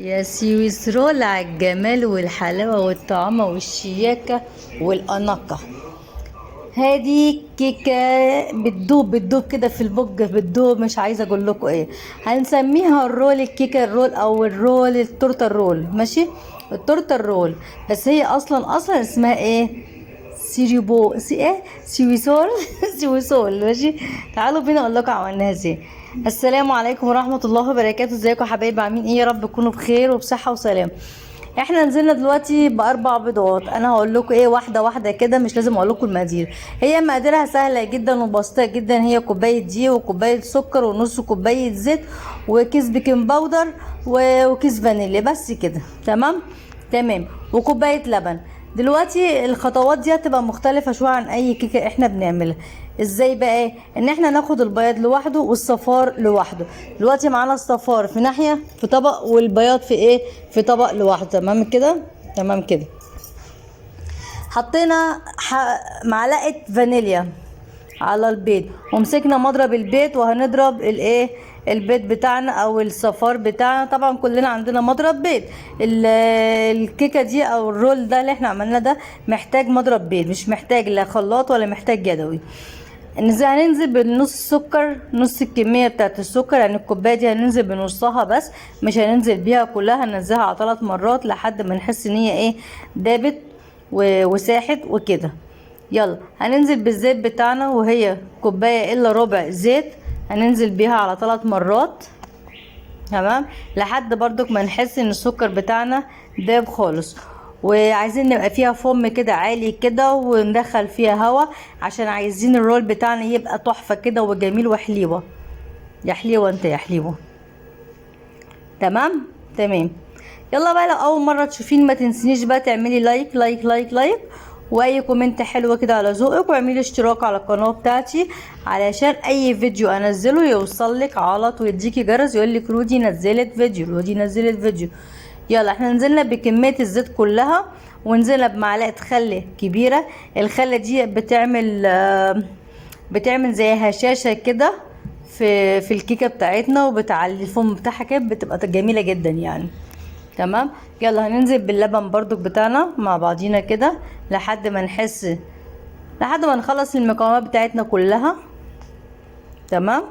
يا سويسرول على الجمال والحلاوة والطعامة والشياكة والأناقة. هادي كيكة بتدوب كده في البج، بتدوب. مش عايزة اقول لكم ايه هنسميها، الرول الكيكة الرول او الرول التورته الرول، ماشي. التورته الرول، بس هي اصلا اسمها ايه؟ سيريبو ايه سويسول سويسول، ماشي. تعالوا بينا اقول لكم عملناها ازاي. السلام عليكم ورحمه الله وبركاته. ازيكم يا حبايبي؟ عاملين ايه؟ يا رب تكونوا بخير وبصحه وسلام. احنا نزلنا دلوقتي باربع بيضات. انا هقول لكم ايه واحده واحده كده، مش لازم اقول لكم المقادير. هي مقاديرها سهله جدا وبسيطه جدا. هي كوبايه دقيق وكوبايه سكر ونص كوبايه زيت وكيس بيكنج باودر وكيس فانيليا، بس كده. تمام. وكوبايه لبن. دلوقتي الخطوات دي هتبقى مختلفة شوية عن اي كيكة احنا بنعملها. ازاي بقى؟ ان احنا ناخد البياض لوحده والصفار لوحده. دلوقتي معانا الصفار في ناحية في طبق، والبياض في ايه؟ في طبق لوحده. تمام كده. حطينا معلقة فانيليا على البيض، ومسكنا مضرب البيض وهنضرب الايه؟ البيض بتاعنا او الصفار بتاعنا. طبعا كلنا عندنا مضرب بيض. الكيكه دي او الرول ده اللي احنا عملناه ده محتاج مضرب بيض، مش محتاج لا خلاط ولا محتاج يدوي. هننزل بنص السكر، نص الكميه بتاعت السكر، يعني الكوبايه دي هننزل بنصها بس، مش هننزل بيها كلها. هننزلها على 3 مرات لحد ما نحس ان هي ايه؟ دابت وساحت وكده. يلا هننزل بالزيت بتاعنا، وهي كوبايه الا ربع زيت. هننزل بيها على 3 مرات، تمام، لحد برضك ما نحس ان السكر بتاعنا داب خالص. وعايزين نبقى فيها فم كده عالي كده، وندخل فيها هوا، عشان عايزين الرول بتاعنا يبقى تحفه كده وجميل وحليوه. يا حليوه انت يا حليوه. تمام. يلا بقى، لو اول مره تشوفين ما تنسينيش بقى تعملي لايك لايك لايك لايك، واي كومنت حلوه كده على ذوقك، واعملي اشتراك على القناه بتاعتي علشان اي فيديو انزله يوصلك على طول، يديكي جرس يقولك رودي نزلت فيديو. يلا احنا نزلنا بكميه الزيت كلها، ونزلنا بمعلقه خل كبيره. الخله دي بتعمل زي هشاشه كده في الكيكه بتاعتنا، وبتعلي الفم بتاعها كده، بتبقى جميله جدا يعني. تمام. يلا هننزل باللبن برضو بتاعنا مع بعضينا كده لحد ما نخلص المكونات بتاعتنا كلها. تمام.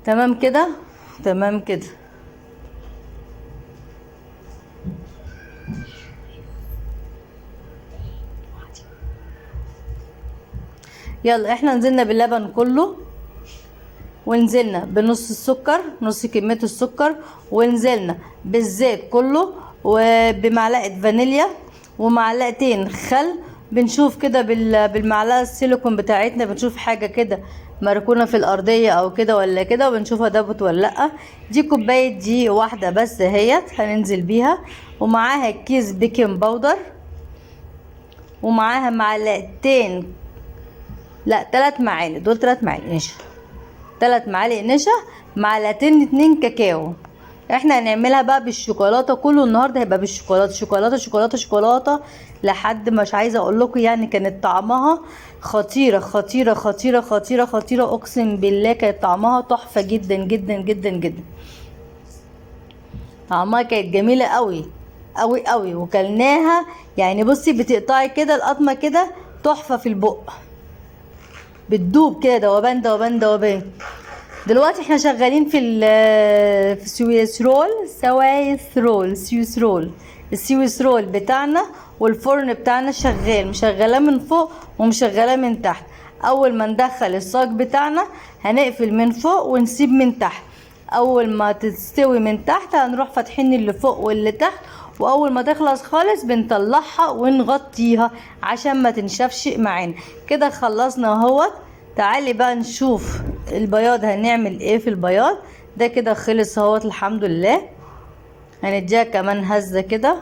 تمام كده. تمام كده. يلا احنا نزلنا باللبن كله، ونزلنا بنص السكر، نص كمية السكر، ونزلنا بالزيت كله، وبمعلقة فانيليا ومعلقتين خل. بنشوف كده بالمعلقة السيليكون بتاعتنا، بنشوف حاجة كده مركونة في الأرضية أو كده ولا كده، وبنشوفها دابت ولا لأ. دي كوباية دقيق واحدة بس اهيت هننزل بيها، ومعاها كيس بيكنج باودر، ومعاها معلقتين، لا 3 معالق، دول 3 معالق نشا، 3 معالق نشا، معلقتين 2 كاكاو. احنا هنعملها بقى بالشوكولاته، كله النهارده هيبقى بالشوكولاته، شوكولاته لحد مش عايزه اقول لكم. يعني كانت طعمها خطيره، اقسم بالله كانت طعمها تحفه جدا جدا جدا جدا. طعمها كانت جميله قوي قوي، وكلناها يعني. بصي بتقطعي كده القطمه كده تحفه في البق، بتدوب كده، دوبان. دلوقتي احنا شغالين في سويس رول السويس رول بتاعنا، والفرن بتاعنا شغال، مشغلاه من فوق ومشغلاه من تحت. اول ما ندخل الصاج بتاعنا هنقفل من فوق ونسيب من تحت. اول ما تستوي من تحت هنروح فاتحين اللي فوق واللي تحت، واول ما تخلص خالص بنطلعها ونغطيها عشان ما تنشفش معانا. كده خلصنا اهوت. تعالي بقى نشوف البياض هنعمل ايه في البياض ده. كده خلص اهوت الحمد لله. هنديها كمان هزه كده.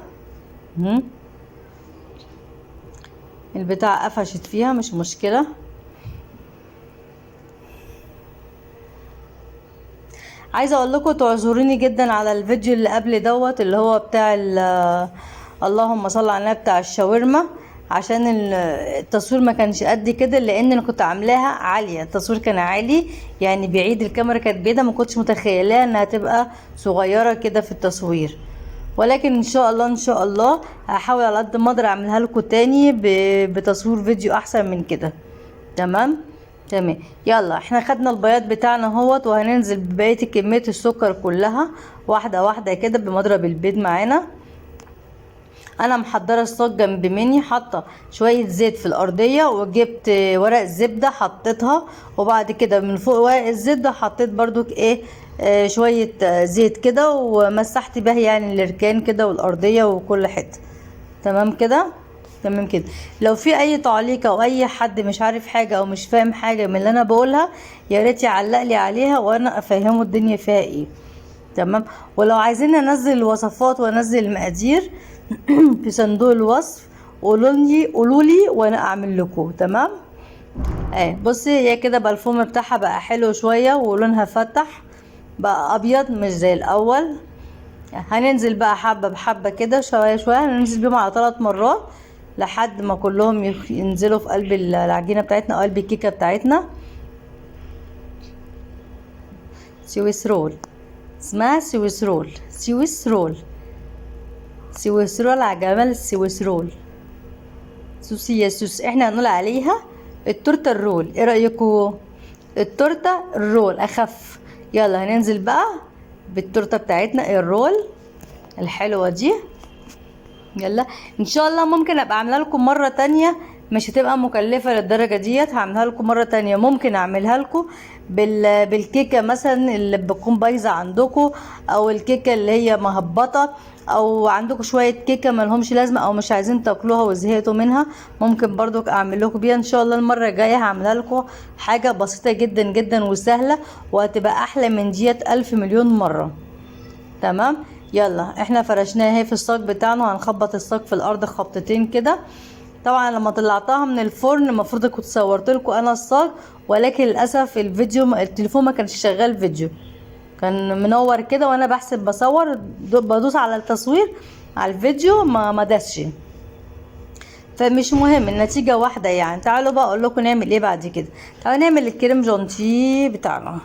البتاع قفشت فيها، مش مشكله. عايزه اقول لكم تعذروني جدا على الفيديو اللي قبل دوت، اللي هو بتاع اللهم صل على النبي، بتاع الشاورما. عشان التصوير ما كانش قد كده، لان انا كنت عاملاها عاليه، التصوير كان عالي يعني بعيد، الكاميرا كانت بعيده، ما كنتش متخيلها انها تبقى صغيره كده في التصوير. ولكن ان شاء الله ان شاء الله هحاول على قد ما اقدر اعملها لكم تاني بتصوير فيديو احسن من كده. تمام تمام. يلا احنا خدنا البياض بتاعنا اهوت، وهننزل ببقيه كميه السكر كلها واحده واحده كده بمضرب البيض معانا. انا محضره الصاج جنب مني، حاطه شويه زيت في الارضيه، وجبت ورق الزبده حطيتها، وبعد كده من فوق ورق الزبده حطيت برضو ايه شويه زيت كده، ومسحت بها يعني الاركان كده والارضيه وكل حته. تمام كده تمام كده. لو في اي تعليق او اي حد مش عارف حاجه او مش فاهم حاجه من اللي انا بقولها، يا ريت يعلق لي عليها وانا افهمه الدنيا فيها ايه. تمام. ولو عايزين انزل الوصفات وانزل المقادير في صندوق الوصف قولولي وانا اعمل لكم. تمام. بصي هي كده بقى الفوم بتاعها بقى حلو شويه ولونها فتح بقى ابيض مش زي الاول. هننزل بقى حبه بحبه كده شويه شويه، هننزل بيهم على 3 مرات لحد ما كلهم ينزلوا في قلب العجينه بتاعتنا او قلب الكيكه بتاعتنا. سويس رول، اسمها سويس رول، سويس رول، سويس رول على جمال السويس رول. سوسي يا سوس، احنا هنقول عليها التورته الرول، ايه رايكم؟ التورته الرول اخف. يلا هننزل بقى بالتورته بتاعتنا الرول الحلوه دي. يلا ان شاء الله ممكن ابقى اعملها لكم مره تانية، مش هتبقى مكلفه للدرجه ديت، هعملها لكم مره تانية. ممكن اعملها لكم بالكيكه مثلا اللي بتكون بايظه عندكم، او الكيكه اللي هي مهبطه، او عندكم شويه كيكه ملهمش لازمه او مش عايزين تاكلوها وزهقتوا منها، ممكن برضو اعمل لكم بيها. ان شاء الله المره الجايه هعملها لكم حاجه بسيطه جدا جدا وسهله، وهتبقى احلى من ديت 1000 مليون مره. تمام. يلا احنا فرشناها اهي في الصاج بتاعنا، وهنخبط الصاج في الارض خبطتين كده. طبعا لما طلعتها من الفرن المفروض كنت صورت لكم انا الصاج، ولكن للاسف التليفون ما كانش شغال فيديو، كان منور كده وانا بحسب بصور بدوس على التصوير على الفيديو ما داسش، فمش مهم النتيجه واحده يعني. تعالوا بقى اقول لكم نعمل ايه بعد كده. تعالوا نعمل الكريم جانتيه بتاعنا.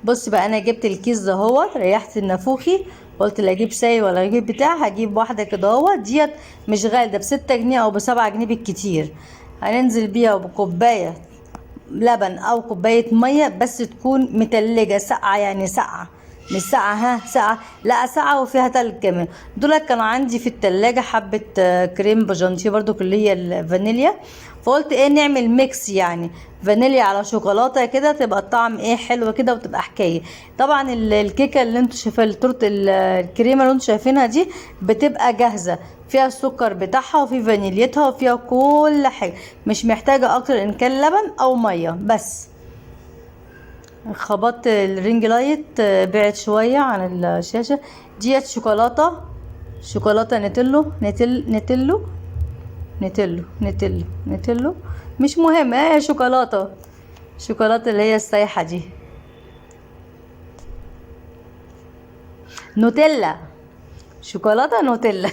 بص بقى انا جبت الكيس ده هو، ريحت النافوخي، قلت لا اجيب ساي ولا اجيب بتاع، هجيب واحده كده اهو، ديت مش غاليه، ده ب6 جنيه او ب7 جنيه بالكتير. هننزل بيها بكوبايه لبن او كوبايه ميه، بس تكون متلجه ساقعه، يعني ساقعه مش ساقعه ها ساقعه، لا ساقعه وفيها تلج كمان. دول كانوا عندي في التلاجة حبه كريم بجانتيه برضو اللي هي الفانيليا، فقلت ايه نعمل ميكس يعني فانيليا على شوكولاته كده، تبقى الطعم ايه حلو كده وتبقى حكايه. طبعا الكيكه اللي انتوا شايفينها التورته الكريمه اللي انتوا شايفينها دي بتبقى جاهزه، فيها السكر بتاعها وفي فانيليتها وفيها كل حاجه، مش محتاجه اكتر ان كان لبن او ميه بس. خبطت الرينج لايت بعد شويه عن الشاشه. ديت شوكولاته نتيلو مش مهم، شوكولاته اللي هي السايحه دي، نوتيلا، شوكولاته نوتيلا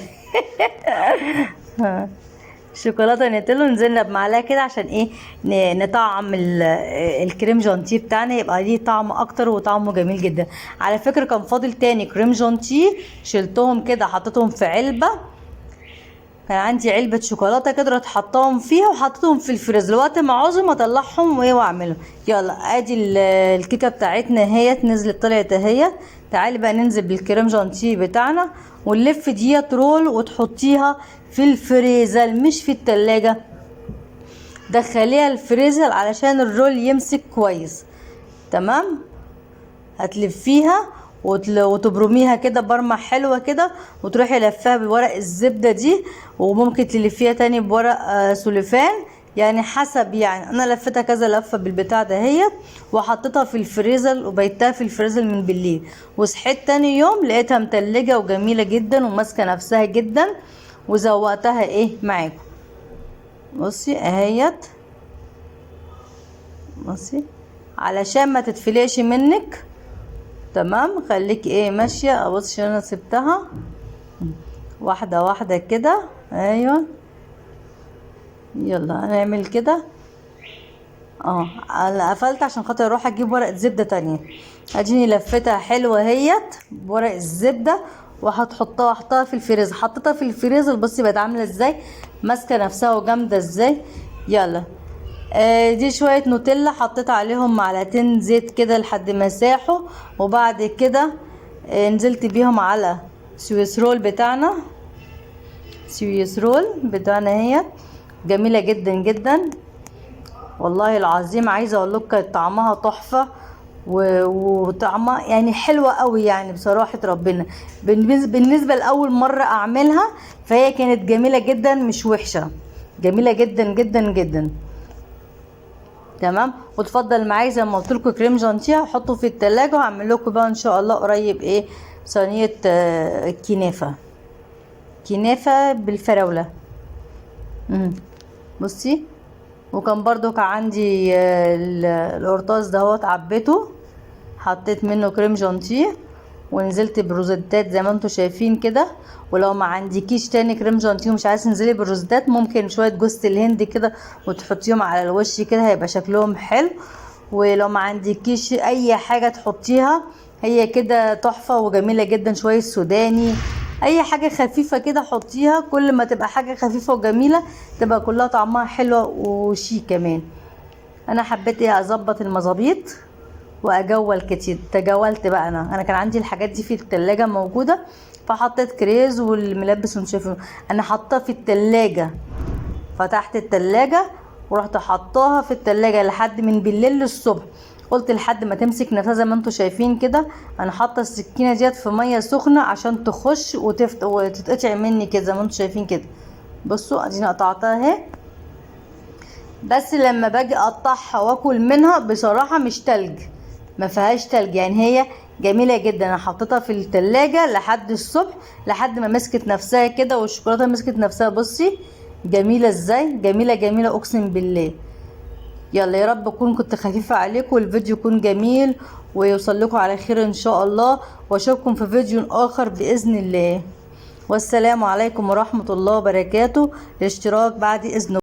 شوكولاته نتيلو. نزلنا بمعلقه كده عشان ايه نطعم الكريم جانتيه بتاعنا، يبقى ليه طعم اكتر وطعمه جميل جدا. على فكره كان فاضل تاني كريم جانتيه، شلتهم كده حطيتهم في علبه، كان عندي علبه شوكولاته كده رحت حطاهم فيها وحطيتهم في الفريزر، وقت ما عاوزهم اطلعهم واعملهم. يلا ادي الكيكه بتاعتنا اهيت نزلت طلعت اهيت. تعالي بقى ننزل بالكريم جانتيه بتاعنا ونلف ديت رول وتحطيها في الفريزر مش في التلاجة، دخليها الفريزر علشان الرول يمسك كويس. تمام. هتلفيها وتبرميها كده برمة حلوة كده، وتروحي لفها بورق الزبدة دي، وممكن تلفيها تاني بورق سوليفان، يعني حسب. يعني انا لفتها كذا لفه بالبتاع ده هي، وحطيتها في الفريزر وبيتها في الفريزر من بالليل، وصحيت تاني يوم لقيتها متلجه وجميله جدا وماسكه نفسها جدا، وزوقتها ايه معاكم. بصي اهيت، بصي علشان ما تتفلقش منك. تمام. خليك ايه ماشيه. ابص انا سبتها واحده واحده كده. ايوه يلا هنعمل كده. انا قفلت عشان خاطر اروح اجيب ورقه زبده تانية. اديني لفتها حلوه اهيت بورق الزبده، احطها في الفريزر. حطيتها في الفريزر، بصي بقت عامله ازاي، ماسكه نفسها وجامده ازاي. يلا دي شويه نوتيلا، حطيت عليهم معلقتين زيت كده لحد ما ساحوا. وبعد كده نزلت بيهم على سويس رول بتاعنا. سويس رول بتاعنا هي جميله جدا جدا والله العظيم. عايزه اقول لك كانت طعمها تحفه وطعمها يعني حلوه قوي يعني بصراحه ربنا. بالنسبه لاول مره اعملها فهي كانت جميله جدا، مش وحشه، جميله جدا جدا جدا. تمام. وتفضل معايا زي ما قلت لكم كريم جانتيه، هحطه في التلاجة وهعمل لكم بقى ان شاء الله قريب ايه صينيه كنافه بالفراوله. بصي. وكان برضو كان عندي القرطاس دهوت، عبيته حطيت منه كريم جانتيه ونزلت بروزيتات زي ما انتم شايفين كده. ولو ما عندكيش تاني كريم جانتيه ومش عايزه تنزلي بالروزيتات، ممكن شويه جوز الهند كده وتحطيهم على الوش كده، هيبقى شكلهم حلو. ولو ما عندكيش اي حاجه تحطيها، هي كده تحفه وجميله جدا. شويه سوداني، اي حاجه خفيفه كده حطيها. كل ما تبقى حاجه خفيفه وجميله تبقى كلها طعمها حلوه وشيك كمان. انا حبيت اظبط المظابيط واجول كتير. تجولت بقى انا كان عندي الحاجات دي في التلاجة موجوده، فحطيت كريز والملبس ومشافين. انا حطاه في التلاجة، فتحت التلاجة ورحت حطاها في التلاجة لحد من بالليل للصبح. قلت لحد ما تمسك نفسها زي ما انتم شايفين كده. انا حاطه السكينه ديت في ميه سخنه عشان تخش وتتقطع مني كده زي ما انتم شايفين كده. بصوا اديني قطعتها اهي. بس لما باجي اقطعها واكل منها بصراحه مش تلج، ما فيهاش تلج يعني، هي جميله جدا. انا حطيتها في التلاجة لحد الصبح لحد ما مسكت نفسها كده والشوكولاته مسكت نفسها. بصي جميله ازاي، جميله جميله اقسم بالله. يلا يا رب اكون كنت خفيفه عليكم والفيديو يكون جميل ويوصل لكم على خير ان شاء الله. واشوفكم في فيديو اخر باذن الله. والسلام عليكم ورحمه الله وبركاته. الاشتراك بعد اذنكم.